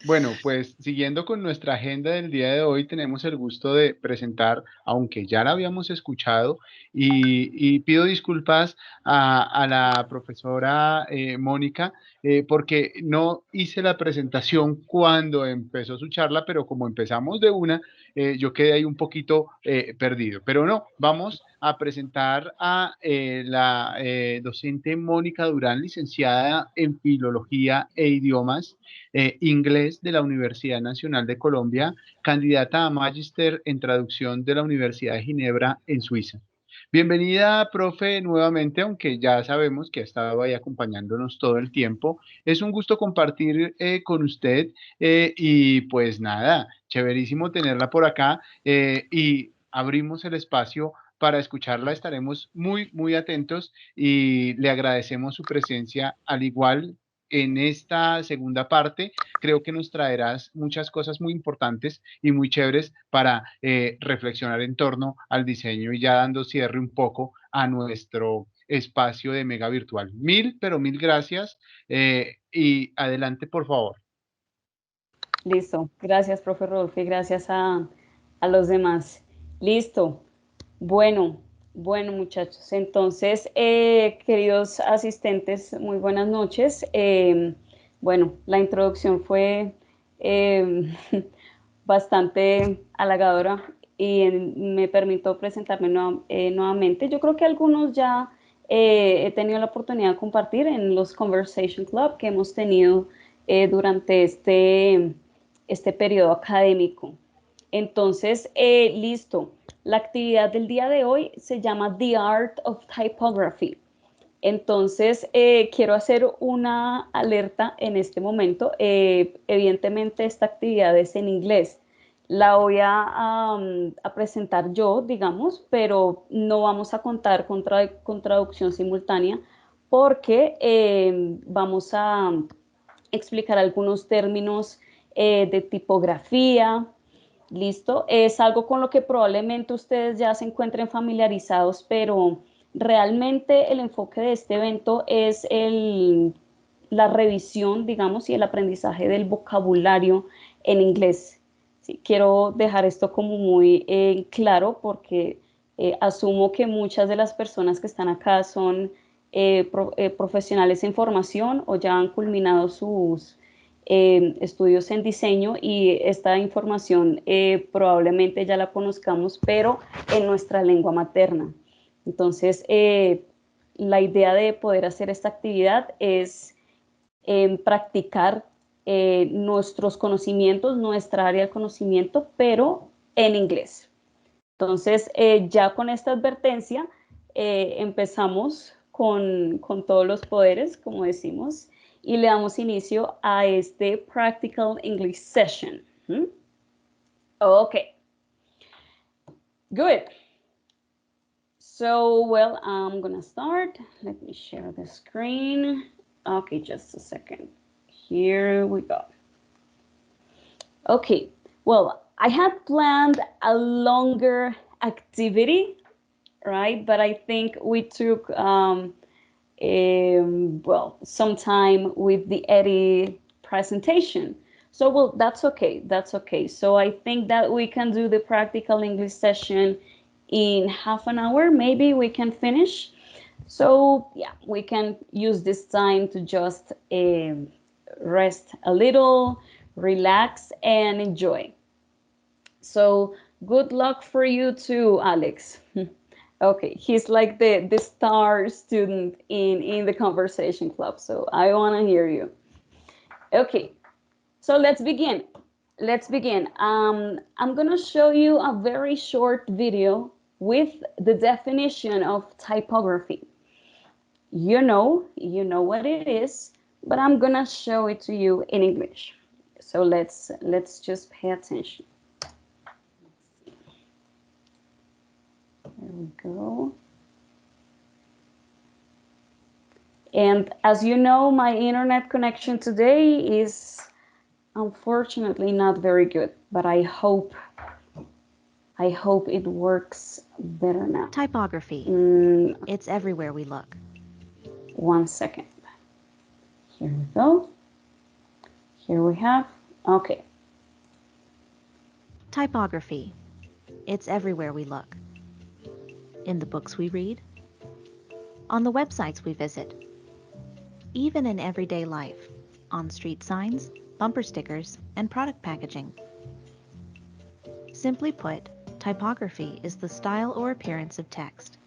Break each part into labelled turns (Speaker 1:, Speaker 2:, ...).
Speaker 1: Bueno, pues siguiendo con nuestra agenda del día de hoy, tenemos el gusto de presentar, aunque ya la habíamos escuchado, y pido disculpas a la profesora Mónica, porque no hice la presentación cuando empezó su charla, pero como empezamos de una, yo quedé ahí un poquito perdido. Pero no, vamos a presentar a la docente Mónica Durán, licenciada en Filología e Idiomas inglés de la Universidad Nacional de Colombia, candidata a Magíster en Traducción de la Universidad de Ginebra en Suiza. Bienvenida, profe, nuevamente, aunque ya sabemos que ha estado ahí acompañándonos todo el tiempo. Es un gusto compartir con usted y pues nada, chéverísimo tenerla por acá y abrimos el espacio para escucharla. Estaremos muy, muy atentos y le agradecemos su presencia al igual en esta segunda parte. Creo que nos traerás muchas cosas muy importantes y muy chéveres para reflexionar en torno al diseño y ya dando cierre un poco a nuestro espacio de mega virtual. Mil, pero mil gracias y adelante, por favor.
Speaker 2: Listo. Gracias, profe Rodolfo, y gracias a los demás. Listo. Bueno, bueno, muchachos. Entonces, queridos asistentes, muy buenas noches. Bueno, la introducción fue eh, bastante halagadora y me permito presentarme nuevamente. Yo creo que algunos ya he tenido la oportunidad de compartir en los Conversation Club que hemos tenido durante este periodo académico. Entonces, listo. La actividad del día de hoy se llama The Art of Typography. Entonces, quiero hacer una alerta en este momento. Evidentemente, esta actividad es en inglés. La voy a presentar yo, digamos, pero no vamos a contar con traducción simultánea porque vamos a explicar algunos términos de tipografía. Listo, es algo con lo que probablemente ustedes ya se encuentren familiarizados, pero realmente el enfoque de este evento es la revisión, digamos, y el aprendizaje del vocabulario en inglés. Sí, quiero dejar esto como muy claro porque asumo que muchas de las personas que están acá son profesionales en formación o ya han culminado sus estudios en diseño y esta información probablemente ya la conozcamos, pero en nuestra lengua materna. Entonces, la idea de poder hacer esta actividad es practicar nuestros conocimientos, nuestra área de conocimiento, pero en inglés. Entonces, ya con esta advertencia, empezamos con todos los poderes, como decimos, y le damos inicio a este Practical English Session. ¿Mm? Ok, good. So, well, I'm gonna start. Let me share the screen. Okay, just a second. Here we go. Okay, well, I had planned a longer activity, right? But I think we took, well, some time with the Eddie presentation. So, well, that's okay. That's okay. So I think that we can do the practical English session in half an hour. Maybe we can finish. So, yeah, we can use this time to just rest a little, relax, and enjoy. So good luck for you too, Alex. Okay, he's like the star student in the conversation club, so I want to hear you. Okay, so let's begin. Let's begin. I'm gonna show you a very short video with the definition of typography. You know what it is, but I'm gonna show it to you in English. So let's just pay attention. There we go. And as you know, my internet connection today is unfortunately not very good, but I hope it works better now.
Speaker 3: Typography. It's everywhere we look.
Speaker 2: 1 second. Here we go. Here we have. Okay.
Speaker 3: Typography. It's everywhere we look. In the books we read, on the websites we visit, even in everyday life, on street signs, bumper stickers, and product packaging. Simply put, typography is the style or appearance of text.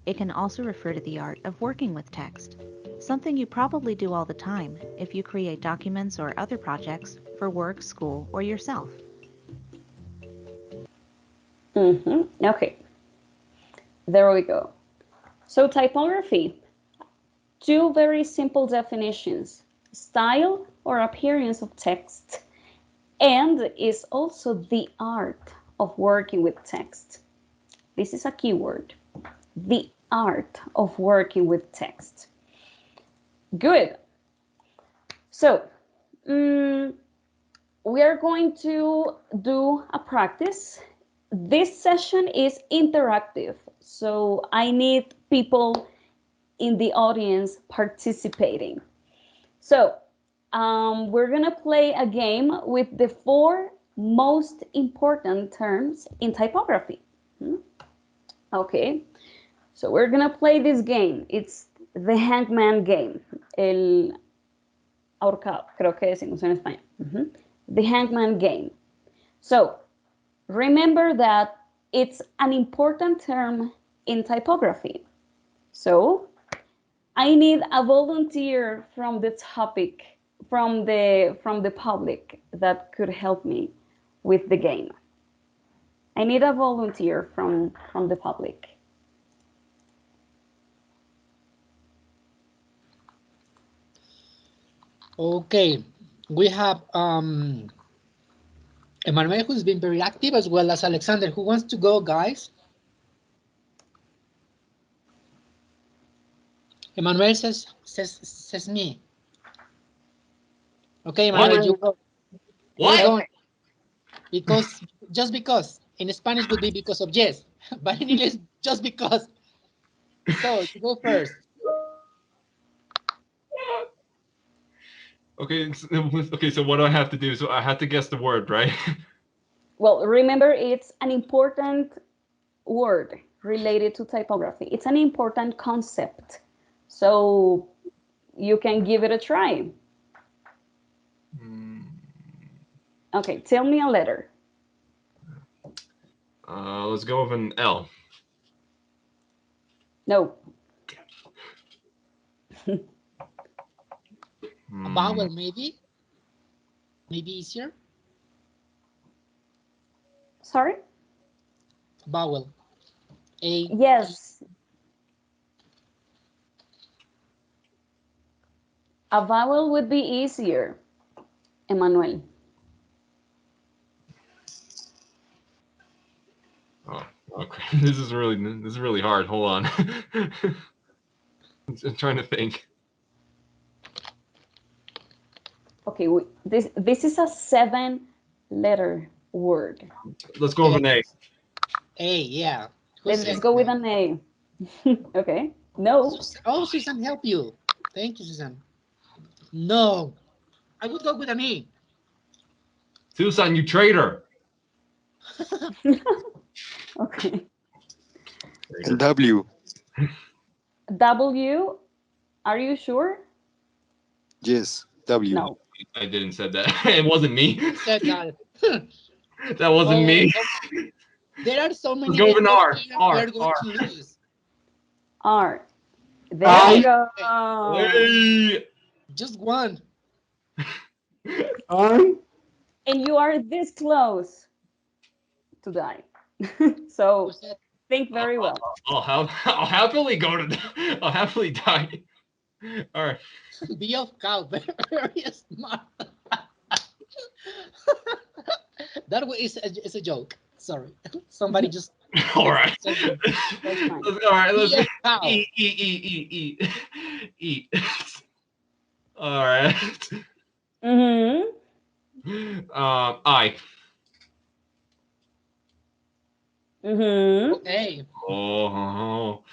Speaker 3: It can also refer to the art of working with text, something you probably do all the time if you create documents or other projects for work, school, or yourself.
Speaker 2: Okay. There we go. So typography, two very simple definitions: style or appearance of text, and is also the art of working with text. This is a keyword: the art of working with text. Good. So we are going to do a practice. This session is interactive, so I need people in the audience participating. So we're gonna play a game with the four most important terms in typography. Okay, so we're gonna play this game. It's the hangman game. El ahorcado, creo que decimos en español. The hangman game. So remember that it's an important term in typography. So I need a volunteer from the topic, from the public that could help me with the game. I need a volunteer from the public.
Speaker 4: Okay, we have Emmanuel, who's been very active, as well as Alexander. Who wants to go, guys? Emmanuel says me. Okay, Emmanuel, you go.
Speaker 5: What?
Speaker 4: Going. Because just because in Spanish would be because of yes, but in English just because. So you go first.
Speaker 5: Okay, so what do I have to do? So I have to guess the word, right?
Speaker 2: Well, remember, it's an important word related to typography. It's an important concept. So you can give it a try. Okay, tell me a letter.
Speaker 5: Let's go with an L.
Speaker 2: No.
Speaker 4: A vowel, maybe? Maybe easier?
Speaker 2: Sorry?
Speaker 4: Vowel. A.
Speaker 2: Yes. A vowel would be easier, Emmanuel.
Speaker 5: Oh, okay. This is really hard. Hold on. I'm trying to think.
Speaker 2: Okay, this is a 7-letter word.
Speaker 5: Let's go with an A.
Speaker 4: A, yeah.
Speaker 2: Let's go with an A. Okay. No.
Speaker 4: Oh, Susan, help you. Thank you, Susan. No. I would go with an A.
Speaker 5: Susan, you traitor.
Speaker 2: Okay.
Speaker 6: W.
Speaker 2: W. Are you sure?
Speaker 6: Yes, W.
Speaker 2: No.
Speaker 5: I didn't say that. It wasn't me.
Speaker 4: Said that.
Speaker 5: That wasn't me.
Speaker 4: There are so many.
Speaker 5: Let's go with an R.
Speaker 4: We're going to lose.
Speaker 2: R. There you go.
Speaker 5: Hey.
Speaker 4: Just one.
Speaker 2: And you are this close to die. So think very well.
Speaker 5: I'll happily go to. I'll happily die. All right.
Speaker 4: Be of cow. Very smart. That is a joke. Sorry. Somebody just.
Speaker 5: All right. All right. Let's eat. All right. I.
Speaker 4: Okay.
Speaker 5: Oh.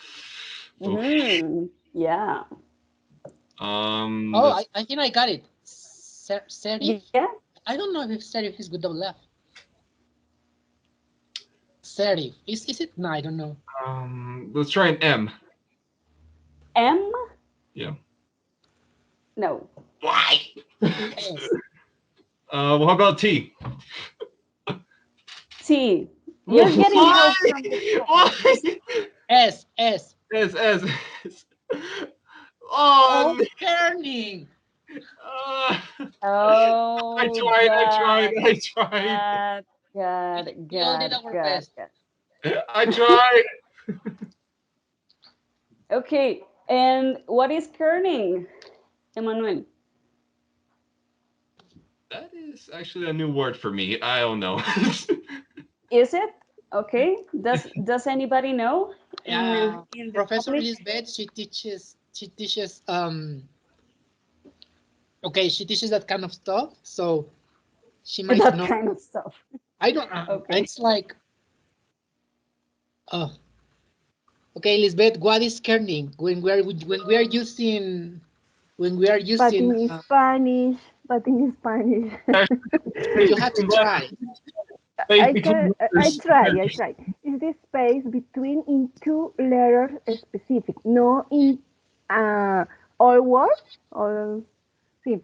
Speaker 5: Okay.
Speaker 2: Yeah.
Speaker 4: Oh, I think I got it. Serif?
Speaker 2: Yeah.
Speaker 4: I don't know if serif is with double F. Serif. Is it? No, I don't know.
Speaker 5: Let's try an M.
Speaker 2: M?
Speaker 5: Yeah.
Speaker 2: No.
Speaker 5: Why?
Speaker 4: S.
Speaker 5: Well, how about T?
Speaker 2: T. You're getting help from the
Speaker 5: Why?
Speaker 4: S. S.
Speaker 5: S.
Speaker 4: Oh,
Speaker 5: Oh,
Speaker 4: turning.
Speaker 5: uh,
Speaker 2: Oh,
Speaker 5: I tried.
Speaker 4: We all did our best.
Speaker 5: I tried.
Speaker 2: Okay, and what is kerning, Emmanuel?
Speaker 5: That is actually a new word for me. I don't know.
Speaker 2: Is it? Okay. Does anybody know in the
Speaker 4: Professor
Speaker 2: public?
Speaker 4: Lisbeth, okay, she teaches that kind of stuff, so she might
Speaker 2: That
Speaker 4: know.
Speaker 2: kind of stuff.
Speaker 4: I don't,
Speaker 2: Okay.
Speaker 4: it's like, oh, okay, Lisbeth, what is kerning when we are
Speaker 7: But
Speaker 4: using,
Speaker 7: in Spanish, but in Spanish.
Speaker 4: you have to try.
Speaker 7: I can, I try. Is the space between in two letters specific, no in all words or sí,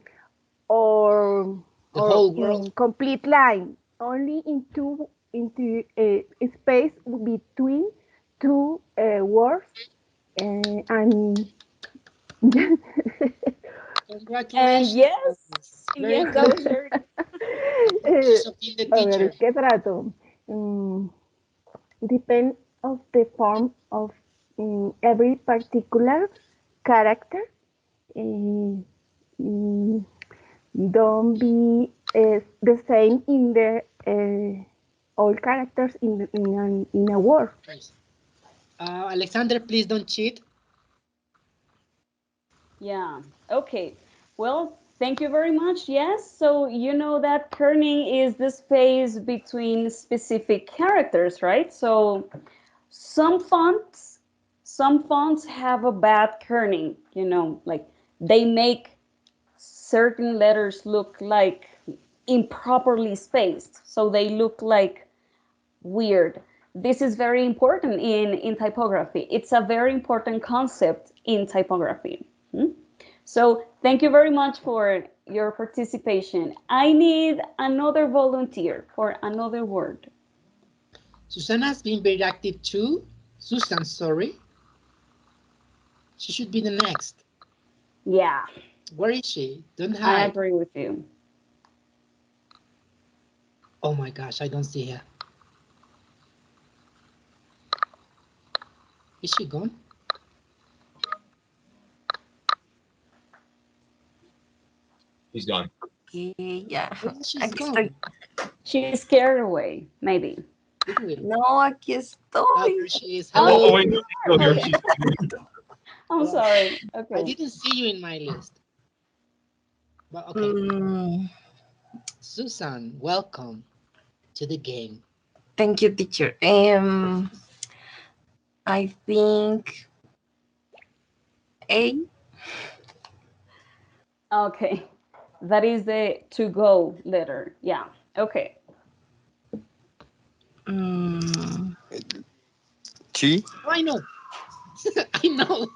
Speaker 7: or
Speaker 4: The whole
Speaker 7: in
Speaker 4: world.
Speaker 7: complete line, only into a space between two words and
Speaker 2: And
Speaker 4: Congratulations.
Speaker 2: yes,
Speaker 4: Very
Speaker 2: yes, that
Speaker 4: good.
Speaker 2: was very good.
Speaker 4: She's being the
Speaker 7: a ver,
Speaker 4: teacher.
Speaker 7: ¿qué trato? Mm, depend of the form of every particular character. Uh, mm, don't be the same in the all characters in a word.
Speaker 4: Alexander, please don't cheat.
Speaker 2: Yeah. Okay. Well, thank you very much. Yes. So you know that kerning is the space between specific characters, right? So some fonts, some fonts have a bad kerning, like they make certain letters look like improperly spaced. So they look like weird. This is very important in typography. It's a very important concept in typography. So thank you very much for your participation. I need another volunteer for another word.
Speaker 4: Susanna's been very active too. Susan, sorry. She should be the next.
Speaker 2: Yeah,
Speaker 4: Where is she? Don't
Speaker 2: I
Speaker 4: hide.
Speaker 2: agree with you.
Speaker 4: Oh my gosh, I don't see her. Is she gone?
Speaker 5: He's gone.
Speaker 8: Ya,
Speaker 4: She's
Speaker 8: aquí estoy.
Speaker 4: gone.
Speaker 2: She's scared away, maybe.
Speaker 8: No, aquí
Speaker 4: Oh,
Speaker 8: estoy.
Speaker 4: there she is.
Speaker 5: Oh,
Speaker 4: Hello.
Speaker 5: wait, no, here
Speaker 2: Okay.
Speaker 5: she's.
Speaker 2: I'm sorry.
Speaker 4: I
Speaker 2: Okay.
Speaker 4: didn't see you in my list. But okay.
Speaker 8: Mm,
Speaker 4: Susan, welcome to the game.
Speaker 8: thank you, teacher. I think A.
Speaker 2: Okay. That is the to go letter. Yeah. Okay.
Speaker 8: Mm,
Speaker 6: G,
Speaker 4: Oh, I know. I know.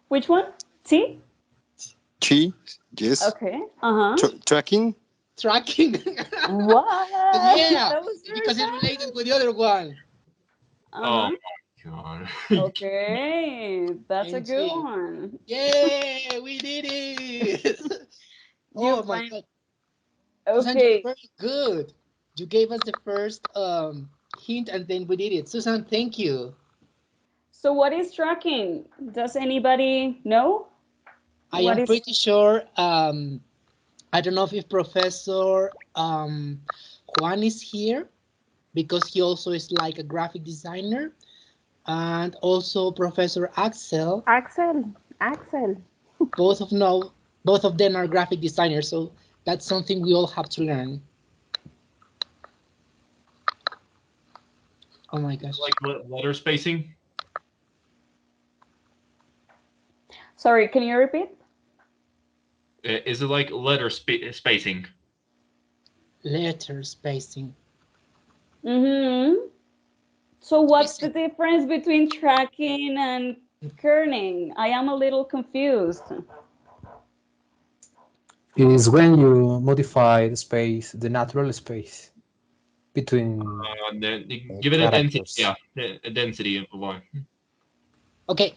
Speaker 2: Which one? T?
Speaker 6: G, yes.
Speaker 2: Okay. Uh-huh.
Speaker 6: Tracking,
Speaker 4: Tracking.
Speaker 2: What?
Speaker 4: Yeah,
Speaker 2: That was very
Speaker 4: because it's related
Speaker 2: fast.
Speaker 4: with the other one.
Speaker 5: Oh
Speaker 2: Uh-huh.
Speaker 5: my god.
Speaker 2: Okay. That's a
Speaker 4: And
Speaker 2: good
Speaker 4: G.
Speaker 2: one.
Speaker 4: Yay, we did it.
Speaker 2: You
Speaker 4: Oh my
Speaker 2: find
Speaker 4: God. Susan, you're
Speaker 2: okay.
Speaker 4: very good. You gave us the first hint and then we did it. Susan, thank you.
Speaker 2: So what is tracking? Does anybody know?
Speaker 4: I
Speaker 2: What
Speaker 4: am
Speaker 2: is
Speaker 4: pretty sure, I don't know if Professor Juan is here because he also is like a graphic designer, and also Professor Axel.
Speaker 7: Axel.
Speaker 4: Both of them are graphic designers, so that's something we all have to learn. Oh my gosh.
Speaker 5: Like letter spacing.
Speaker 2: Sorry, can you repeat?
Speaker 5: Is it like letter spacing?
Speaker 4: Letter spacing.
Speaker 2: Mm-hmm. So what's the difference between tracking and kerning? I am a little confused.
Speaker 9: Is when you modify the space, the natural space between
Speaker 5: Then give it a density.
Speaker 9: characters.
Speaker 5: Yeah, a density of one.
Speaker 4: Okay,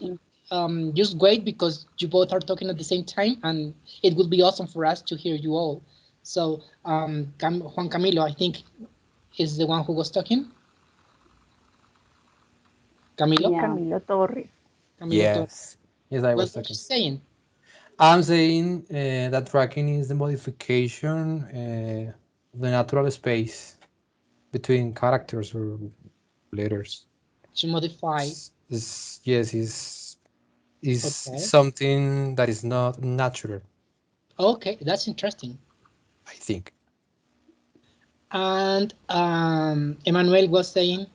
Speaker 4: just wait because you both are talking at the same time, and it would be awesome for us to hear you all. So, Juan Camilo, I think, is the one who was talking. Camilo?
Speaker 2: Yeah.
Speaker 7: Camilo Torres.
Speaker 4: Camilo Torres.
Speaker 9: Yes, yes, I
Speaker 4: Well,
Speaker 9: was
Speaker 4: what you
Speaker 9: talking.
Speaker 4: saying?
Speaker 9: I'm saying that tracking is the modification of the natural space between characters or letters.
Speaker 4: To modify.
Speaker 9: Yes, is
Speaker 4: Okay.
Speaker 9: something that is not natural,
Speaker 4: Okay, that's interesting.
Speaker 9: I think.
Speaker 4: And Emmanuel was saying,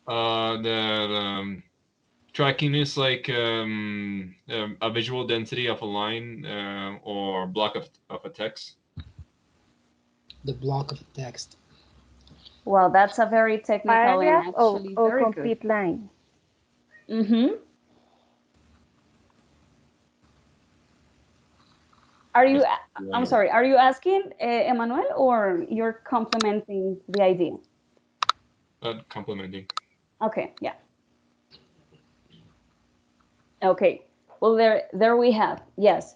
Speaker 5: The tracking is like a visual density of a line or block of a text.
Speaker 4: the block of text.
Speaker 2: Well, that's a very technical and
Speaker 7: Paragraph
Speaker 2: actually
Speaker 7: or
Speaker 2: very good.
Speaker 7: complete line.
Speaker 2: Mm-hmm. Are you, I'm sorry, are you asking, Emmanuel, or you're complimenting the idea?
Speaker 5: Complementing.
Speaker 2: Okay, yeah. Okay, well, there we have, yes.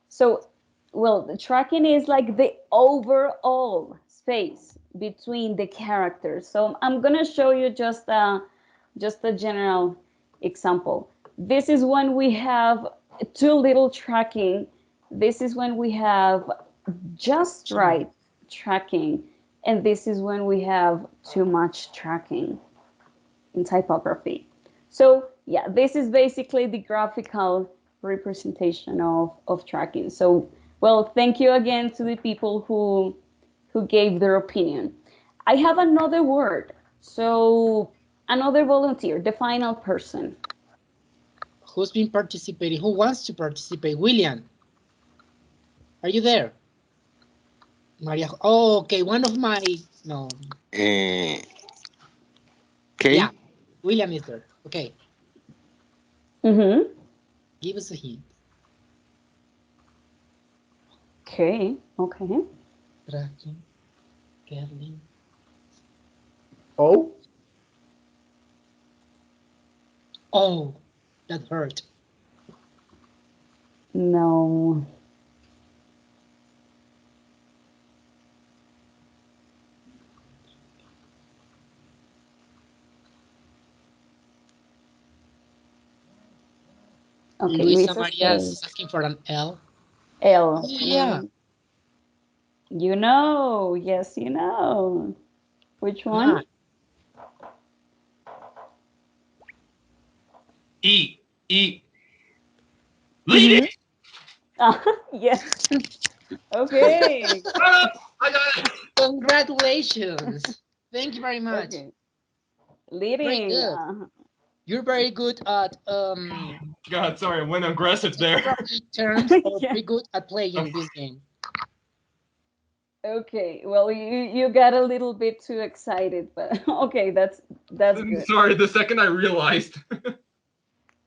Speaker 2: So, well, the tracking is like the overall space between the characters. So I'm gonna show you just a general example. This is when we have too little tracking. This is when we have just right tracking. And this is when we have too much tracking in typography. So yeah, this is basically the graphical representation of tracking. So, well, thank you again to the people who gave their opinion. I have another word. So another volunteer, the final person.
Speaker 4: Who's been participating? Who wants to participate? William, are you there? Maria. Oh, okay. One of my no.
Speaker 6: K.
Speaker 4: Yeah, William is there. Okay,
Speaker 2: Mm-hmm.
Speaker 4: give us a hint.
Speaker 2: Okay, okay.
Speaker 4: Tracking, curling.
Speaker 1: Oh,
Speaker 4: Oh, that hurt.
Speaker 2: No. Okay,
Speaker 4: Luisa
Speaker 2: Luisa
Speaker 4: Maria
Speaker 2: says
Speaker 4: is asking for an L. Oh,
Speaker 2: L.
Speaker 4: yeah.
Speaker 2: You know, yes, you know. Which one?
Speaker 4: Nice.
Speaker 5: E. Leading.
Speaker 2: Mm-hmm. Yes. Okay.
Speaker 5: I got it.
Speaker 4: Congratulations. Thank you very much.
Speaker 2: Okay.
Speaker 4: Very
Speaker 2: Leading.
Speaker 4: good. You're very good at
Speaker 5: God, sorry, I went aggressive there.
Speaker 4: typography terms, or
Speaker 2: Yeah.
Speaker 4: very good at playing this game.
Speaker 2: Okay. Well, you got a little bit too excited, but okay, that's good.
Speaker 5: Sorry, the second I realized.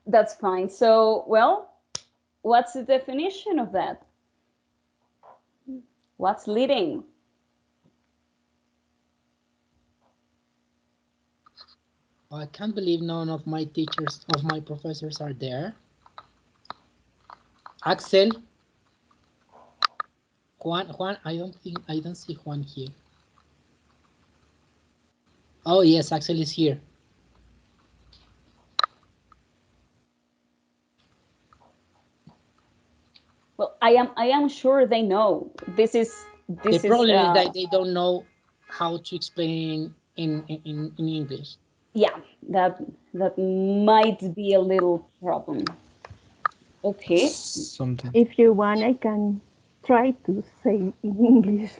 Speaker 2: That's fine. So, well, what's the definition of that? What's leading?
Speaker 4: I can't believe none of my teachers, of my professors are there. Axel, Juan, I don't see Juan here. Oh yes, Axel is here.
Speaker 2: Well, I am sure they know.
Speaker 4: The
Speaker 2: This is
Speaker 4: problem is that they don't know how to explain in English.
Speaker 2: yeah, that might be a little problem. Okay.
Speaker 9: Something.
Speaker 7: If you want, I can try to say in English.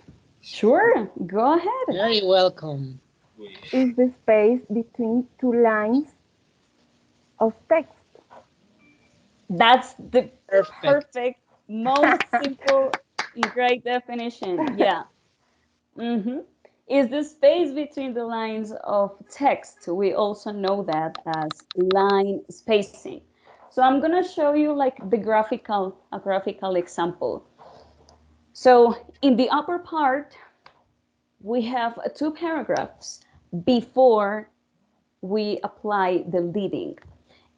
Speaker 2: Sure, go ahead.
Speaker 4: Very welcome.
Speaker 7: Is the space between two lines of text.
Speaker 2: That's the
Speaker 4: Perfect.
Speaker 2: perfect, most simple Great definition. Yeah. Is the space between the lines of text. We also know that as line spacing. So I'm gonna show you like a graphical example. So in the upper part, we have two paragraphs before we apply the leading.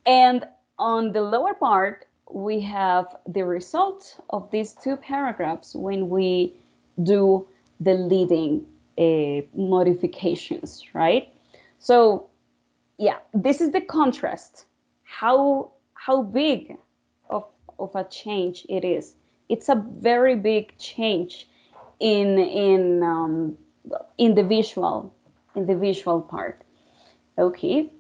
Speaker 2: And on the lower part, we have the result of these two paragraphs when we do the leading modifications, right? So yeah, this is the contrast. How big of a change it is. It's a very big change in in the visual part. Okay.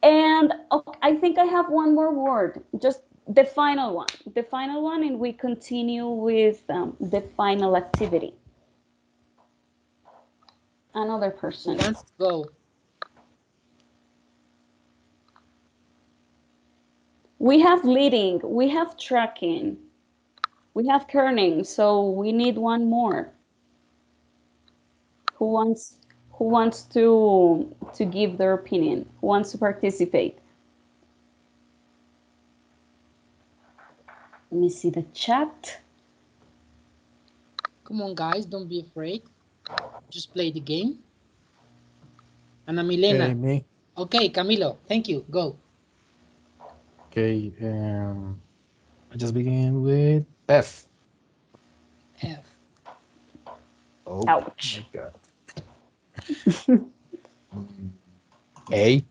Speaker 2: And I think I have one more word, just the final one, and we continue with the final activity. Another person.
Speaker 4: Let's go.
Speaker 2: We have leading, we have tracking, we have kerning, so we need one more. Who wants to give their opinion? Who wants to participate? Let me see the chat.
Speaker 4: Come on, guys, don't be afraid. Just play the game. Ana Milena.
Speaker 9: Okay, me.
Speaker 4: Okay, Camilo, thank you. Go.
Speaker 9: Okay, I just begin with F.
Speaker 4: F.
Speaker 9: Oh,
Speaker 2: Ouch.
Speaker 9: my God. A.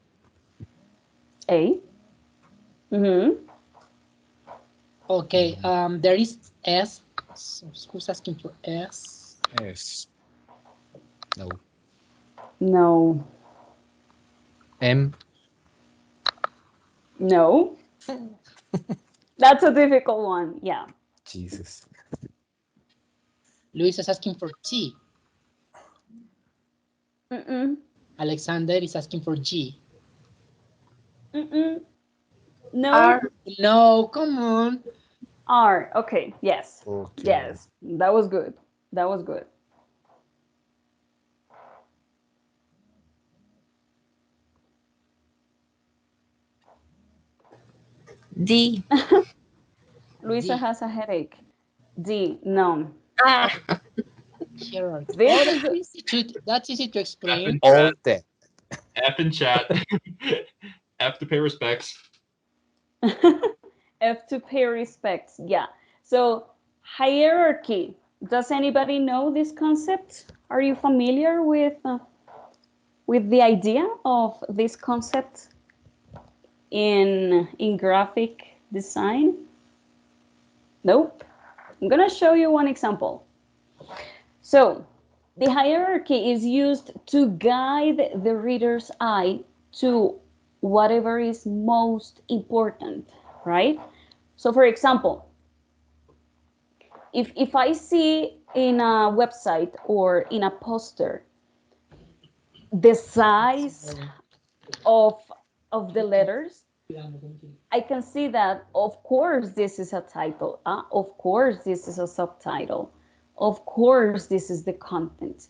Speaker 2: A.
Speaker 4: Okay, there is S. So who's asking for S?
Speaker 9: S. No.
Speaker 2: No.
Speaker 9: M.
Speaker 2: No. That's a difficult one. Yeah.
Speaker 9: Jesus.
Speaker 4: Luis is asking for T. Alexander is asking for G.
Speaker 2: No.
Speaker 8: R.
Speaker 4: No, come on.
Speaker 2: R. Okay. Yes.
Speaker 9: Okay.
Speaker 2: Yes. That was good. That was good.
Speaker 8: D.
Speaker 2: Luisa
Speaker 4: D.
Speaker 2: has a headache. D. No.
Speaker 8: Ah.
Speaker 4: Hierarchy.
Speaker 2: This
Speaker 4: Oh,
Speaker 2: is
Speaker 4: that's easy to
Speaker 5: F
Speaker 4: explain.
Speaker 5: in
Speaker 9: All
Speaker 5: chat.
Speaker 9: that.
Speaker 5: F in chat. F to pay respects.
Speaker 2: F to pay respects. Yeah. So hierarchy. Does anybody know this concept? Are you familiar with the idea of this concept in graphic design? Nope. I'm gonna show you one example. So the hierarchy is used to guide the reader's eye to whatever is most important, right? So for example, if I see in a website or in a poster the size of the letters, I can see that, of course, this is a title. Of course, this is a subtitle. Of course, this is the content.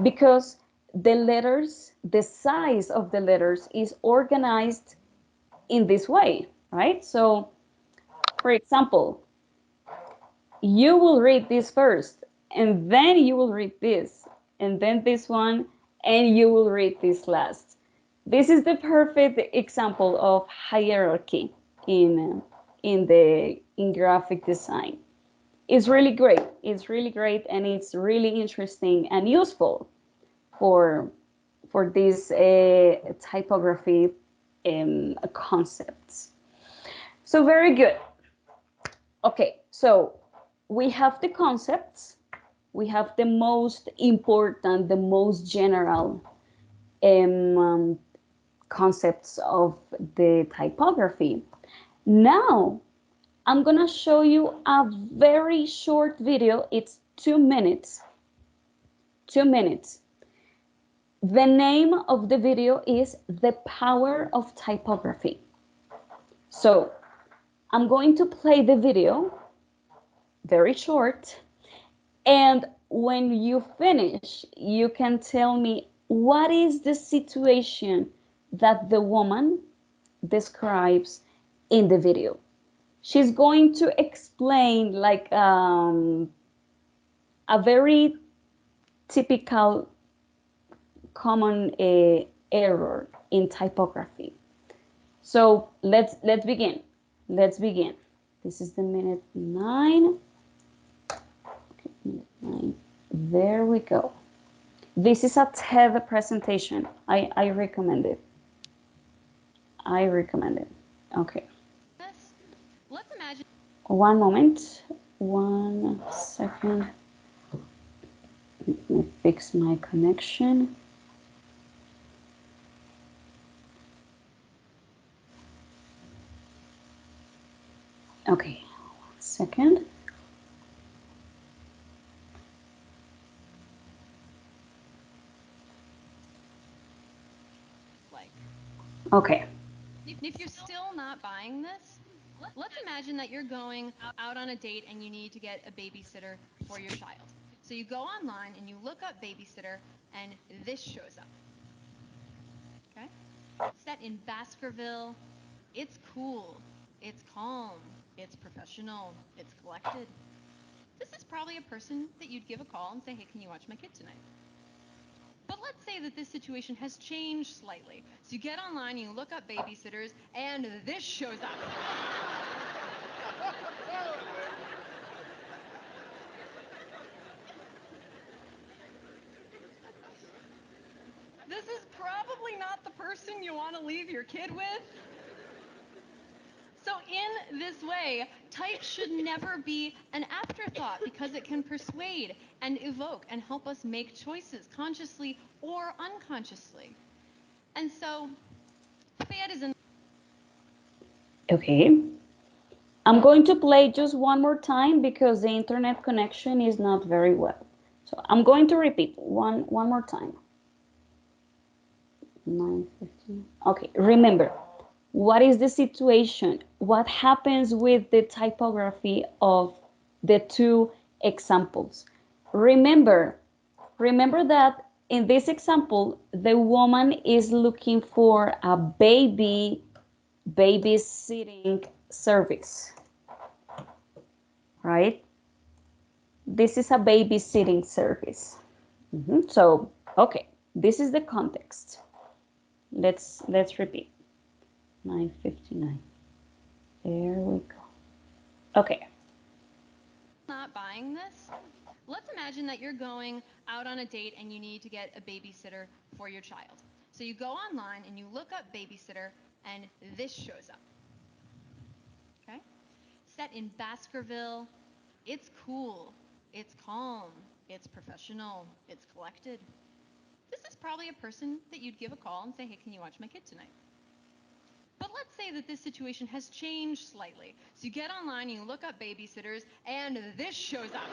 Speaker 2: Because the letters, the size of the letters is organized in this way, right? So, for example, you will read this first, and then you will read this, and then this one, and you will read this last. This is the perfect example of hierarchy in graphic design. It's really great. It's really great, and it's really interesting and useful for these typography concepts. So very good. Okay, so we have the concepts. We have the most important, the most general concepts of the typography. Now, I'm gonna show you a very short video. It's 2 minutes. 2 minutes. The name of the video is The Power of Typography. So, I'm going to play the video, very short, And when you finish, you can tell me what is the situation that the woman describes in the video. She's going to explain like a very typical common error in typography. So let's begin. Let's begin. This is the minute 9. Okay, minute 9. There we go. This is a TED presentation. I recommend it. I recommend it. Okay.
Speaker 10: Let's imagine.
Speaker 2: One moment. 1 second. Let me fix my connection. Okay, 1 second. Okay.
Speaker 10: If you're still not buying this, let's imagine that you're going out on a date and you need to get a babysitter for your child. So you go online and you look up babysitter and this shows up. Okay? Set in Baskerville. It's cool. It's calm. It's professional. It's collected. This is probably a person that you'd give a call and say, hey, can you watch my kid tonight? But let's say that this situation has changed slightly. So you get online, you look up babysitters, and this shows up. This is probably not the person you want to leave your kid with. So in this way, type should never be an afterthought because it can persuade and evoke and help us make choices consciously or unconsciously. And so, Fayette is in.
Speaker 2: Okay. I'm going to play just one more time because the internet connection is not very well. So I'm going to repeat one more time. 9:15. Okay, remember, what is the situation? What happens with the typography of the two examples? Remember that in this example, the woman is looking for a babysitting service, right? This is a babysitting service. So, okay, this is the context. Let's repeat. 9:59. There we go. Okay.
Speaker 10: Not buying this? Let's imagine that you're going out on a date and you need to get a babysitter for your child. So you go online and you look up babysitter and this shows up. Okay? Set in Baskerville. It's cool. It's calm. It's professional. It's collected. This is probably a person that you'd give a call and say, hey, can you watch my kid tonight? But let's say that this situation has changed slightly. So you get online, you look up babysitters, and this shows up.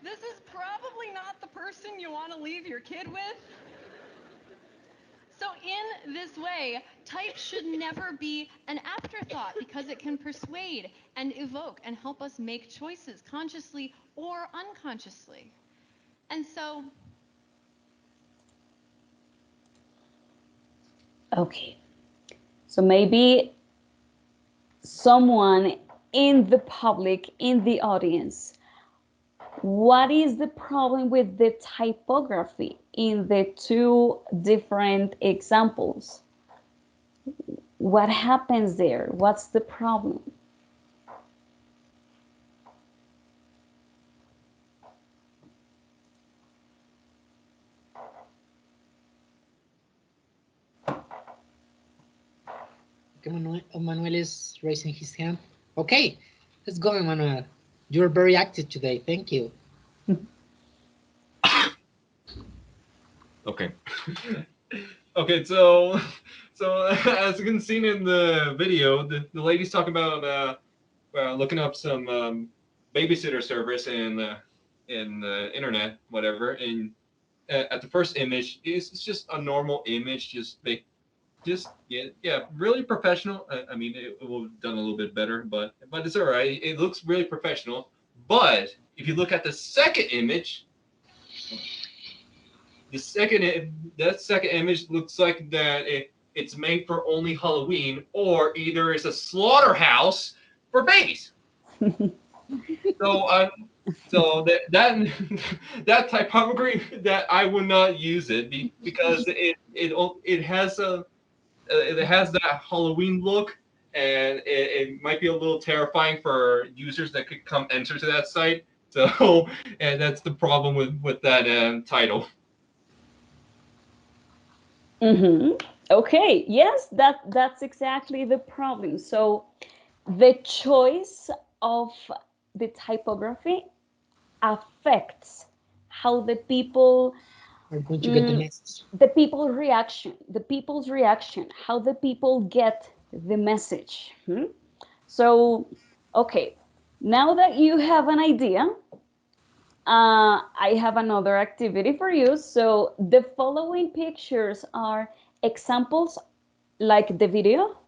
Speaker 10: This is probably not the person you want to leave your kid with. So in this way, type should never be an afterthought because it can persuade and evoke and help us make choices consciously or unconsciously. And so...
Speaker 2: Okay. So maybe someone in the public, in the audience, what is the problem with the typography in the two different examples? What happens there? What's the problem?
Speaker 4: Manuel is raising his hand. Okay, let's go, Manuel. You're very active today. Thank you.
Speaker 5: Okay. Okay, so as you can see in the video, the lady's talking about looking up some babysitter service in the internet, whatever, and at the first image, it's just a normal image, just just yeah, really professional. I mean, it will have done a little bit better, but it's all right. It looks really professional. But if you look at the second image, that second image looks like that it's made for only Halloween, or either it's a slaughterhouse for babies. So so that that typography, that I would not use it because it has that Halloween look, and it might be a little terrifying for users that could come enter to that site. So, and that's the problem with that title.
Speaker 2: Okay, yes, that's exactly the problem. So the choice of the typography affects how the people
Speaker 4: Are going to get the message.
Speaker 2: the people's reaction, how the people get the message. So, okay, now that you have an idea, I have another activity for you. So the following pictures are examples, like the video,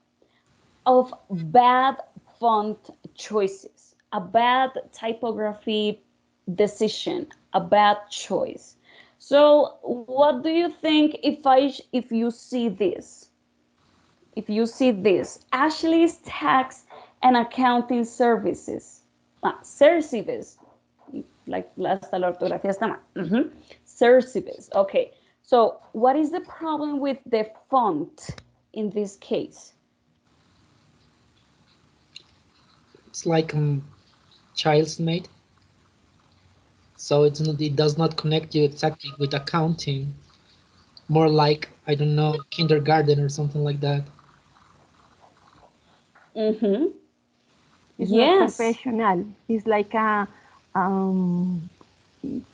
Speaker 2: of bad font choices, a bad typography decision, a bad choice. So what do you think if you see this? If you see this, Ashley's tax and accounting services, services, like hasta la ortografía está mal. Services. Okay. So what is the problem with the font in this case?
Speaker 4: It's like child's made, so it does not connect you exactly with accounting. More like, I don't know, kindergarten or something like that.
Speaker 2: Mm-hmm.
Speaker 7: It's not
Speaker 2: Yes.
Speaker 7: professional. It's like a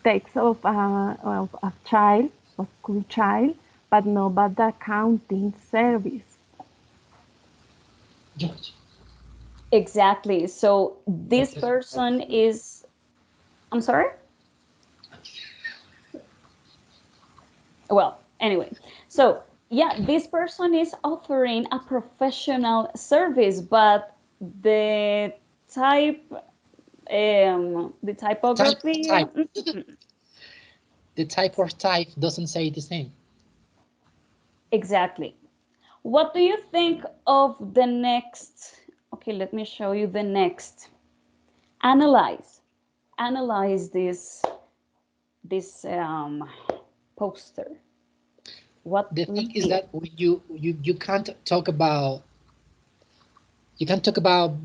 Speaker 7: text of a child, of school child, but no, but the accounting service.
Speaker 2: Exactly. So this person is, I'm sorry? Well, anyway. So yeah, this person is offering a professional service, but the type, the typography,
Speaker 4: Type. The type or type doesn't say the same.
Speaker 2: exactly. What do you think of the next? Okay, let me show you the next. Analyze. Analyze this poster. What
Speaker 4: The
Speaker 2: do you
Speaker 4: thing is
Speaker 2: feel?
Speaker 4: that when you can't talk about,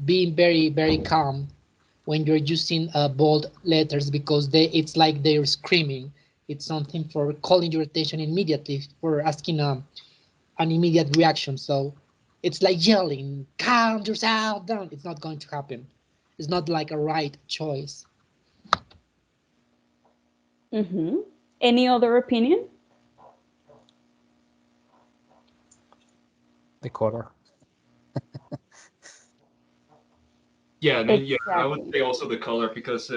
Speaker 4: being very very calm when you're using bold letters, because it's like they're screaming. It's something for calling your attention immediately, for asking an immediate reaction. So it's like yelling, calm yourself down. It's not going to happen. It's not like a right choice.
Speaker 2: Any other opinion?
Speaker 9: The color.
Speaker 5: Yeah, yeah, I would
Speaker 2: Exactly.
Speaker 5: say also the color because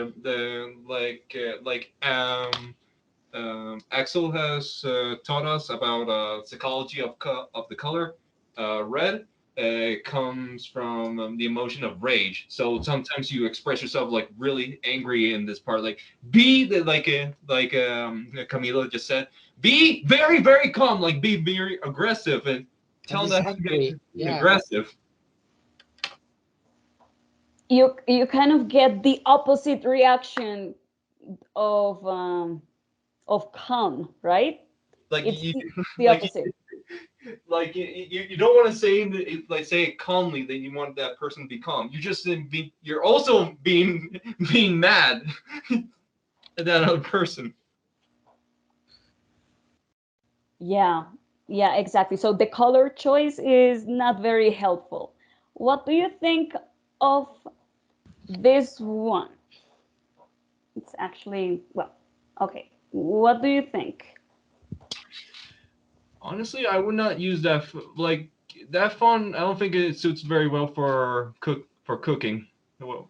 Speaker 5: Axel has taught us about psychology of the color. Red comes from the emotion of rage. So sometimes you express yourself like really angry in this part, like be the like Camilo just said, be very very calm, like be very aggressive and
Speaker 4: And
Speaker 5: tell
Speaker 4: this
Speaker 5: them
Speaker 4: hungry,
Speaker 5: being
Speaker 4: yeah.
Speaker 5: aggressive.
Speaker 2: You kind of get the opposite reaction of calm, right?
Speaker 5: Like
Speaker 2: It's
Speaker 5: you,
Speaker 2: the
Speaker 5: like
Speaker 2: opposite.
Speaker 5: like you don't want to say like say it calmly that you want that person to be calm. You're also being mad at that other person.
Speaker 2: Yeah, yeah, exactly. So the color choice is not very helpful. What do you think of this one? It's actually, well, okay. What do you think?
Speaker 5: Honestly, I would not use that like that font. I don't think it suits very well for cooking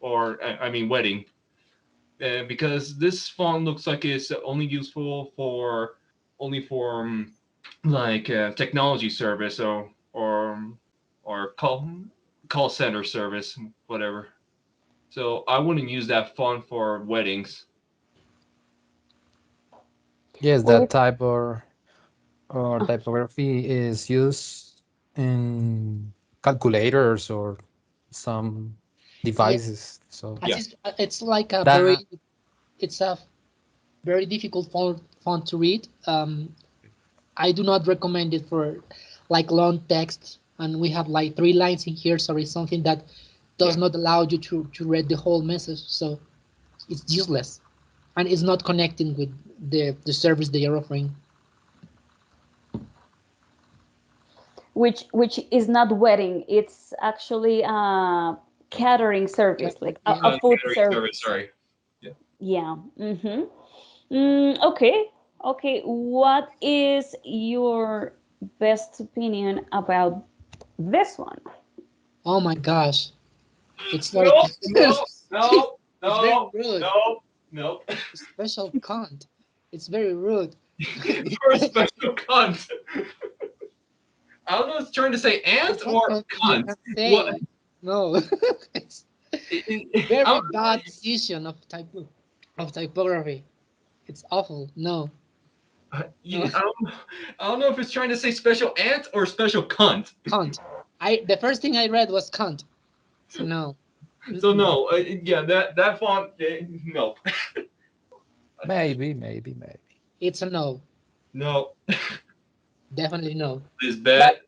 Speaker 5: or I mean wedding. Because this font looks like it's only useful for technology service. So or or call center service, whatever. So I wouldn't use that font for weddings.
Speaker 9: Yes,
Speaker 2: Well,
Speaker 9: that type or typography is used in calculators or some
Speaker 4: Yeah,
Speaker 9: devices. So
Speaker 4: as
Speaker 5: Yeah.
Speaker 4: it's like a
Speaker 9: that
Speaker 4: it's a very difficult font to read. I do not recommend it for like long text, and we have like 3 lines in here, so it's something that does
Speaker 5: Yeah.
Speaker 4: not allow you to read the whole message. So it's useless, and it's not connecting with the service they are offering.
Speaker 2: which is not wedding. It's actually a catering service, like
Speaker 4: Yeah,
Speaker 2: a food
Speaker 5: Catering service.
Speaker 2: service.
Speaker 5: Sorry. Yeah.
Speaker 2: Yeah. Mm-hmm. Okay. Okay. What is your best opinion about this one?
Speaker 4: oh my gosh, it's
Speaker 5: No,
Speaker 4: like
Speaker 5: no, no,
Speaker 4: it's very
Speaker 5: no,
Speaker 4: rude.
Speaker 5: no, no.
Speaker 4: Special cunt. It's very rude.
Speaker 5: You're a special cunt. I don't know if it's trying to say
Speaker 4: It's
Speaker 5: ant
Speaker 4: not
Speaker 5: or
Speaker 4: something you
Speaker 5: cunt.
Speaker 4: can say.
Speaker 5: What?
Speaker 4: No, it's
Speaker 5: I
Speaker 4: very
Speaker 5: don't,
Speaker 4: bad decision of typography. It's awful. No, no,
Speaker 5: I don't know if it's trying to say special ant or special cunt.
Speaker 4: cunt. The first thing I read was cunt. So no.
Speaker 5: So
Speaker 4: Mm-mm.
Speaker 5: no, yeah, that font, no,
Speaker 9: maybe.
Speaker 4: It's a no.
Speaker 5: no,
Speaker 4: Definitely no.
Speaker 5: this
Speaker 2: But
Speaker 5: bad.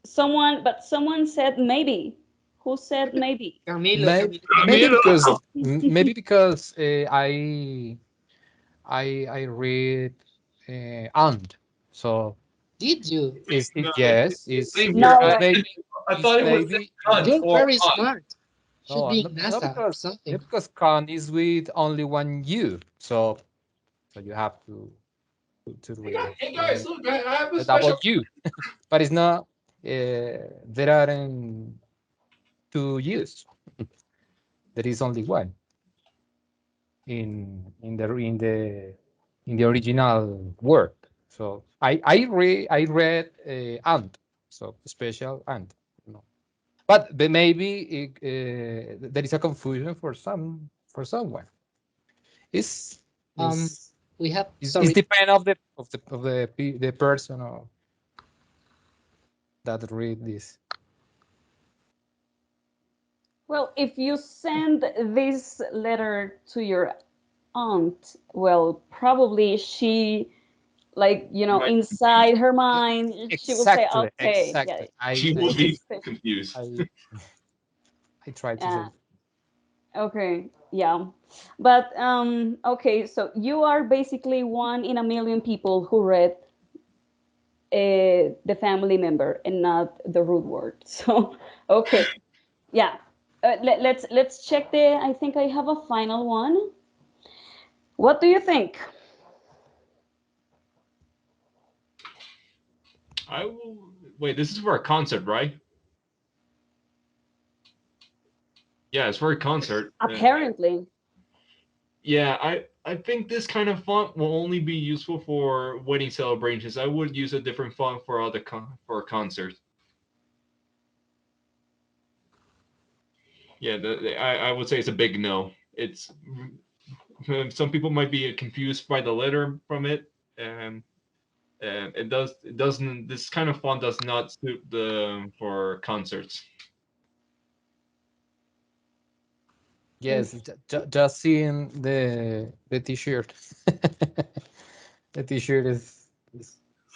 Speaker 2: someone said maybe. Who said maybe?
Speaker 4: Camilo,
Speaker 9: may,
Speaker 4: Camilo.
Speaker 5: Camilo.
Speaker 9: maybe because I read and so
Speaker 4: Did you?
Speaker 5: No,
Speaker 9: yes
Speaker 5: same here.
Speaker 2: No,
Speaker 9: is
Speaker 2: no.
Speaker 9: maybe
Speaker 5: I
Speaker 9: is
Speaker 5: thought it was
Speaker 9: maybe
Speaker 5: cunt
Speaker 4: You're
Speaker 5: or
Speaker 4: very
Speaker 5: aunt.
Speaker 4: smart. Should
Speaker 9: no
Speaker 4: be in
Speaker 9: not
Speaker 4: NASA or
Speaker 9: because
Speaker 4: something.
Speaker 9: con is with only one U, so you have to read
Speaker 5: Hey guys, look, I have a
Speaker 9: the double
Speaker 5: special.
Speaker 9: U, but it's not. There aren't two U's. There is only one in the original word. So I read ant, so special ant. No. But maybe there is a confusion for someone. It's
Speaker 4: Um,
Speaker 9: is
Speaker 4: we have
Speaker 9: is
Speaker 4: sorry.
Speaker 9: depend of the person that read this.
Speaker 2: Well, if you send this letter to your aunt, well, probably she, like,
Speaker 5: My
Speaker 2: inside her mind, she will say, okay, yeah,
Speaker 9: Exactly.
Speaker 5: She would
Speaker 2: it's
Speaker 5: be
Speaker 2: special.
Speaker 5: confused.
Speaker 9: I try to
Speaker 2: Yeah.
Speaker 9: say
Speaker 2: Okay. Yeah. But okay, so you are basically one in a million people who read the family member and not the root word. So okay. Yeah. Let's check the. I think I have a final one. What do you think?
Speaker 5: I will wait. This is for a concert, right? Yeah, it's for a concert.
Speaker 2: Apparently.
Speaker 5: Yeah, I think this kind of font will only be useful for wedding celebrations. I would use a different font for for a concert. Yeah, I would say it's a big no. It's some people might be confused by the letter from it, and it doesn't this kind of font does not suit the for concerts.
Speaker 9: yes. Just seeing the T-shirt. The T-shirt is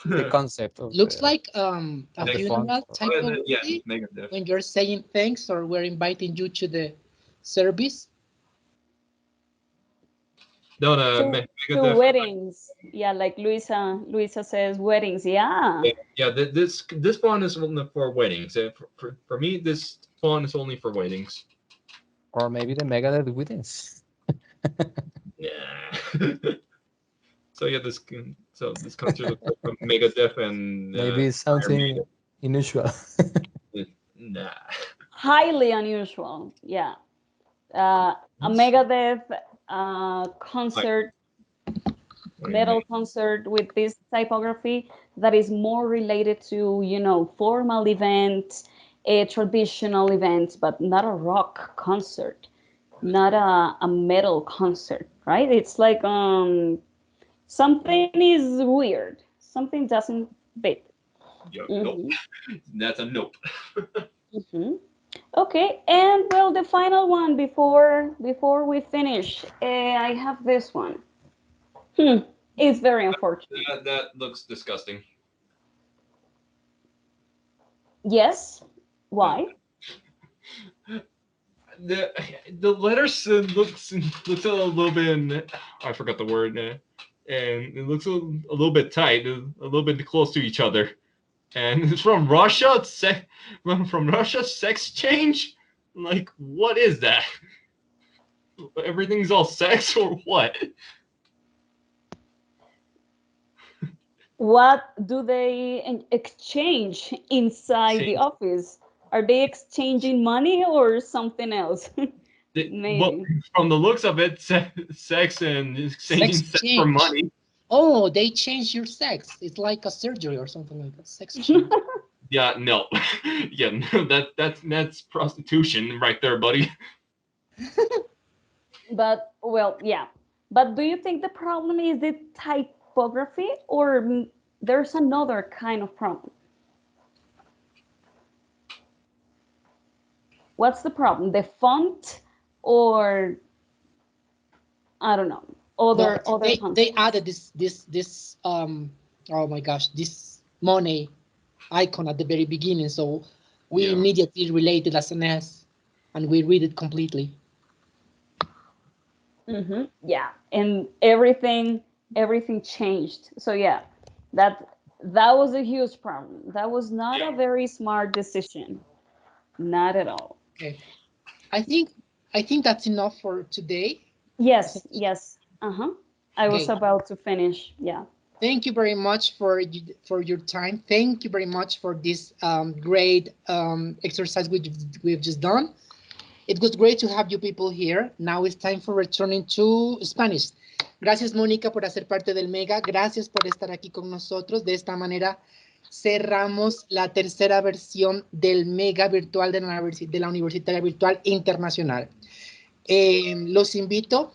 Speaker 9: the concept of
Speaker 4: Looks like a
Speaker 9: of the
Speaker 5: Negative.
Speaker 9: font.
Speaker 4: funeral
Speaker 5: Yeah,
Speaker 4: typography
Speaker 5: negative.
Speaker 4: when you're saying thanks or we're inviting you to the service.
Speaker 5: No, no,
Speaker 2: To
Speaker 5: negative.
Speaker 2: weddings. Yeah, like Luisa says weddings. Yeah.
Speaker 5: Yeah, this font is only for weddings. For me, this font is only for weddings.
Speaker 9: Or maybe the Megadeth Witness.
Speaker 5: Yeah. So yeah, this concert looks like a Megadeth and
Speaker 9: Maybe it's
Speaker 5: Iron
Speaker 9: something unusual.
Speaker 5: Maiden. Nah.
Speaker 2: Highly unusual. Yeah. A Megadeth
Speaker 5: Like,
Speaker 2: concert metal concert with this typography that is more related to, you know, formal events, traditional events, but not a rock concert, not a metal concert, right? It's like something is weird, something doesn't fit.
Speaker 5: Yeah, nope.
Speaker 2: Mhm.
Speaker 5: That's a nope.
Speaker 2: Mhm. Okay, and well, the final one before we finish, I have this one. It's very unfortunate.
Speaker 5: That looks disgusting.
Speaker 2: Yes. Why?
Speaker 5: The the letters looks a little bit. I forgot the word, and it looks a little bit tight, a little bit close to each other. And it's from Russia. From Russia, sex change. Like, what is that? Everything's all sex or what?
Speaker 2: What do they exchange inside the office? Are they exchanging money or something else?
Speaker 5: Well,
Speaker 2: Maybe.
Speaker 5: from the looks of it, sex and exchanging
Speaker 4: Sex
Speaker 5: sex for
Speaker 4: change.
Speaker 5: money.
Speaker 4: Oh, they change your sex. It's like a surgery or something like that. Sex change.
Speaker 5: Yeah, no, yeah, no, that's prostitution right there, buddy.
Speaker 2: But well, yeah. But do you think the problem is the typography or there's another kind of problem? What's the problem? The font or I don't know,
Speaker 4: No,
Speaker 2: other
Speaker 4: they
Speaker 2: concepts?
Speaker 4: added this oh my gosh, this money icon at the very beginning, so we
Speaker 5: Yeah.
Speaker 4: immediately related as an S, and we read it completely.
Speaker 2: Yeah, and everything changed. So yeah, that was a huge problem. That was not a very smart decision, not at all.
Speaker 4: Okay, I think I think that's enough for today.
Speaker 2: Yes, yes. I was
Speaker 4: Okay,
Speaker 2: about to finish. Yeah.
Speaker 4: thank you very much for for your time. Thank you very much for this great exercise we've just done. It was great to have you people here. Now it's time for returning to Spanish. Gracias, Mónica, por hacer parte del Mega. Gracias por estar aquí con nosotros. De esta manera cerramos la tercera versión del Mega Virtual de la Universitaria Virtual Internacional. Los invito.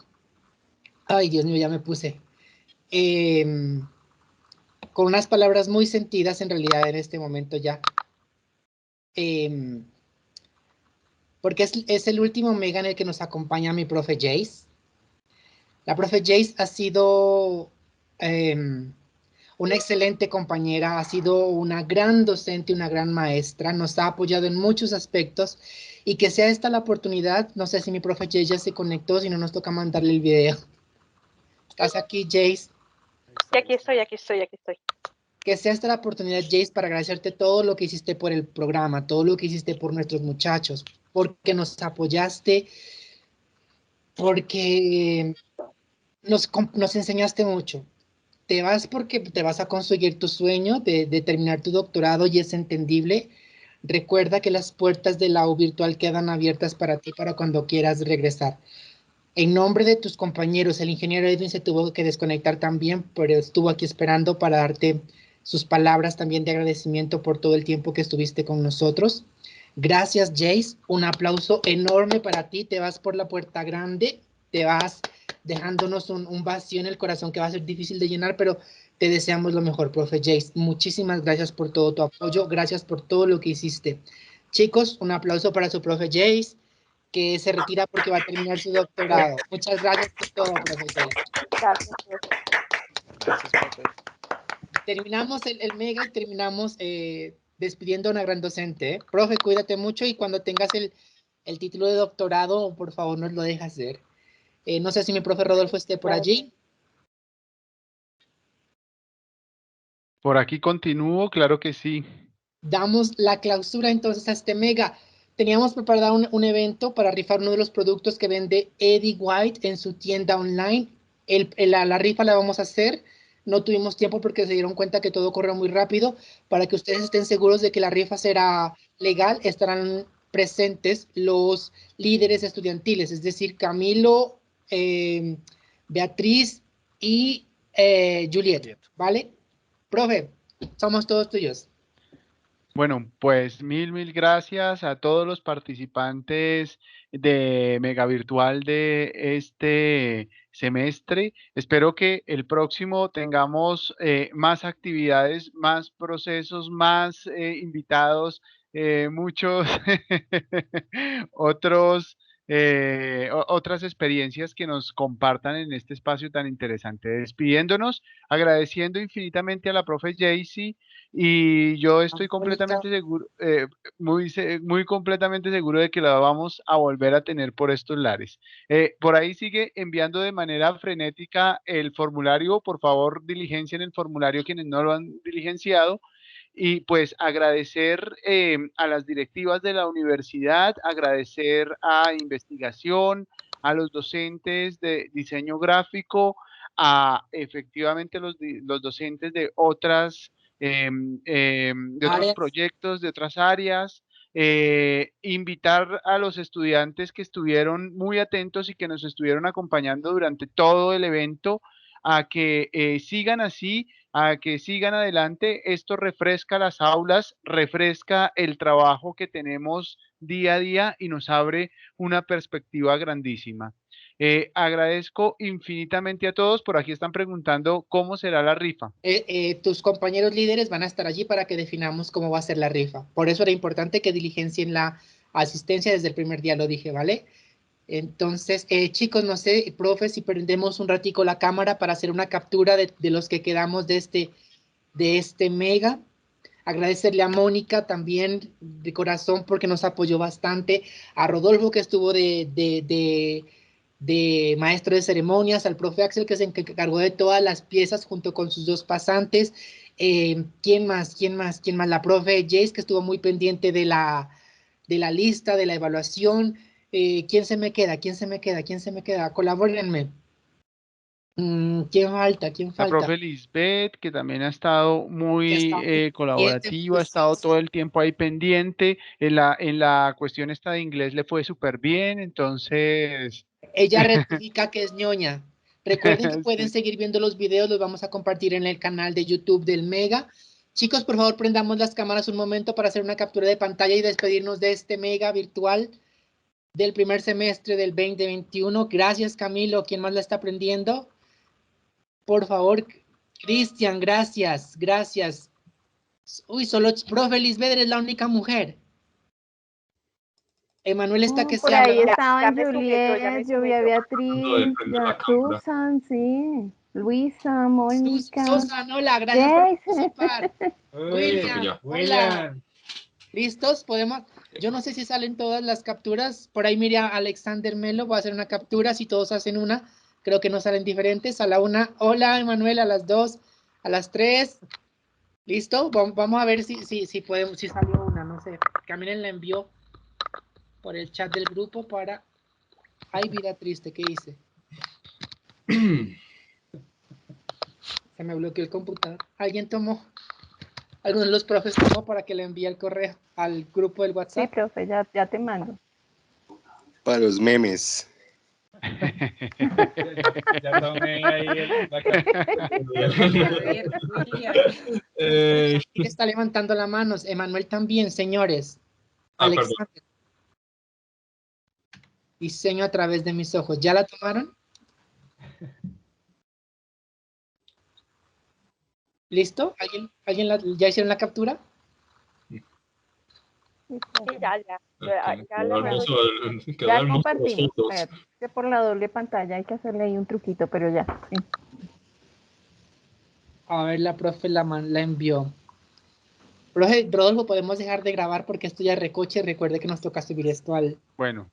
Speaker 4: Ay, Dios mío, ya me puse. Con unas palabras muy sentidas en realidad en este momento ya. Porque es el último Mega en el que nos acompaña mi profe Jace. La profe Jace ha sido una excelente compañera, ha sido una gran docente, una gran maestra, nos ha apoyado en muchos aspectos y que sea esta la oportunidad, no sé si mi profe Jace ya se conectó, si no nos toca mandarle el video. ¿Estás aquí, Jace?
Speaker 11: Y aquí estoy, aquí estoy, aquí estoy.
Speaker 4: Que sea esta la oportunidad, Jace, para agradecerte todo lo que hiciste por el programa, todo lo que hiciste por nuestros muchachos, porque nos apoyaste, porque nos enseñaste mucho. Te vas porque te vas a conseguir tu sueño de terminar tu doctorado y es entendible. Recuerda que las puertas de la U virtual quedan abiertas para ti para cuando quieras regresar. En nombre de tus compañeros, el ingeniero Edwin se tuvo que desconectar también, pero estuvo aquí esperando para darte sus palabras también de agradecimiento por todo el tiempo que estuviste con nosotros. Gracias, Jace. Un aplauso enorme para ti. Te vas por la puerta grande, te vas dejándonos un vacío en el corazón que va a ser difícil de llenar, pero te deseamos lo mejor, profe Jace. Muchísimas gracias por todo tu apoyo. Gracias por todo lo que hiciste. Chicos, un aplauso para su profe Jace, que se retira porque va a terminar su doctorado. Muchas gracias por todo, profe Jace.
Speaker 11: Gracias, profe.
Speaker 6: Gracias, profe.
Speaker 4: Terminamos el Mega y terminamos despidiendo a una gran docente. Profe, cuídate mucho y cuando tengas el título de doctorado, por favor, nos lo dejas hacer. No sé si mi profe Rodolfo esté por allí.
Speaker 1: Por aquí continúo, claro que sí.
Speaker 4: Damos la clausura entonces a este Mega. Teníamos preparado un evento para rifar uno de los productos que vende Eddie White en su tienda online. La rifa la vamos a hacer. No tuvimos tiempo porque se dieron cuenta que todo corrió muy rápido. Para que ustedes estén seguros de que la rifa será legal, estarán presentes los líderes estudiantiles, es decir, Camilo, Beatriz y Juliet, ¿vale? Profe, somos todos tuyos.
Speaker 1: Bueno, pues mil gracias a todos los participantes de Mega Virtual de este semestre. Espero que el próximo tengamos más actividades, más procesos, más invitados, muchos otros, otras experiencias que nos compartan en este espacio tan interesante. Despidiéndonos, agradeciendo infinitamente a la profe Jaycee y yo estoy
Speaker 4: Mónica.
Speaker 1: completamente seguro, muy completamente seguro de que la vamos a volver a tener por estos lares. Por ahí sigue enviando de manera frenética el formulario. Por favor, diligencien el formulario quienes no lo han diligenciado. Y pues agradecer a las directivas de la universidad, agradecer a investigación, a los docentes de diseño gráfico, a efectivamente los docentes de otras de otros
Speaker 4: Áreas.
Speaker 1: proyectos, de otras áreas, invitar a los estudiantes que estuvieron muy atentos y que nos estuvieron acompañando durante todo el evento a que sigan así, a que sigan adelante. Esto refresca las aulas, refresca el trabajo que tenemos día a día y nos abre una perspectiva grandísima. Agradezco infinitamente a todos. Por aquí están preguntando cómo será la rifa.
Speaker 4: Tus compañeros líderes van a estar allí para que definamos cómo va a ser la rifa. Por eso era importante que diligencien la asistencia desde el primer día, lo dije, ¿vale? Entonces, chicos, no sé, profe, si prendemos un ratico la cámara para hacer una captura de los que quedamos de este mega. Agradecerle a Mónica también de corazón porque nos apoyó bastante, a Rodolfo que estuvo de maestro de ceremonias, al profe Axel que se encargó de todas las piezas junto con sus dos pasantes. ¿Quién más? La profe Jace que estuvo muy pendiente de la lista, de la evaluación. ¿Quién se me queda? Colabórenme. ¿Quién falta?
Speaker 1: La profe Lisbeth, que también ha estado
Speaker 4: Que
Speaker 1: muy
Speaker 4: está muy pendiente, muy
Speaker 1: colaborativa, ha estado
Speaker 4: juiciosa.
Speaker 1: todo el tiempo ahí pendiente. En la cuestión esta de inglés le fue súper bien, entonces,
Speaker 4: Ella rectifica que es ñoña. Recuerden que pueden
Speaker 1: sí.
Speaker 4: seguir viendo los videos, los vamos a compartir en el canal de YouTube del Mega. Chicos, por favor, prendamos las cámaras un momento para hacer una captura de pantalla y despedirnos de este Mega virtual del primer semestre del 2021. Gracias, Camilo. ¿Quién más la está aprendiendo? Por favor, Cristian, gracias. Uy, solo profe Lisbeth es la única mujer. Emanuel está que
Speaker 7: Por
Speaker 4: se habla.
Speaker 7: ahí estaban
Speaker 11: Ya me sumé yo,
Speaker 7: Juliet, yo vi a
Speaker 5: Tratando de
Speaker 7: Beatriz,
Speaker 5: prender
Speaker 7: ya
Speaker 5: la cámara.
Speaker 7: Susan, sí, Luisa, Mónica,
Speaker 4: Susan, hola, gracias por
Speaker 7: Jace.
Speaker 4: participar.
Speaker 5: Creo que ya.
Speaker 4: Hola. ¿Listos? Podemos. Yo no sé si salen todas las capturas. Por ahí mire a Alexander Melo. Voy a hacer una captura. Si todos hacen una, creo que no salen diferentes. A la una, hola, Emanuel. A las dos, a las tres. ¿Listo? Vamos a ver si podemos, si salió una. No sé. Camila la envió por el chat del grupo para. Ay, vida triste, ¿qué hice? Se me bloqueó el computador. ¿Alguien tomó? ¿Alguno de los profes tomó para que le envíe el correo al grupo del
Speaker 7: Sí,
Speaker 4: WhatsApp?
Speaker 7: profe, ya te mando.
Speaker 12: Para los memes.
Speaker 13: Ya tomé ahí la
Speaker 4: ¿Quién está levantando la mano? Emanuel también, señores.
Speaker 5: Perdón.
Speaker 4: Alexander. Diseño a través de mis ojos. ¿Ya la tomaron? ¿Listo? ¿Ya hicieron la captura?
Speaker 11: Sí, ya. Ya
Speaker 5: Quedó
Speaker 11: le
Speaker 5: hermoso,
Speaker 11: doy.
Speaker 5: quedó
Speaker 7: Ya
Speaker 5: hermoso los
Speaker 7: compartimos.
Speaker 5: fotos.
Speaker 7: Que por la doble pantalla hay que hacerle ahí un truquito, pero ya. Sí.
Speaker 4: A ver, la profe la envió. Profe, Rodolfo, podemos dejar de grabar porque esto ya recoche. Recuerde que nos toca subir esto al...
Speaker 1: Bueno,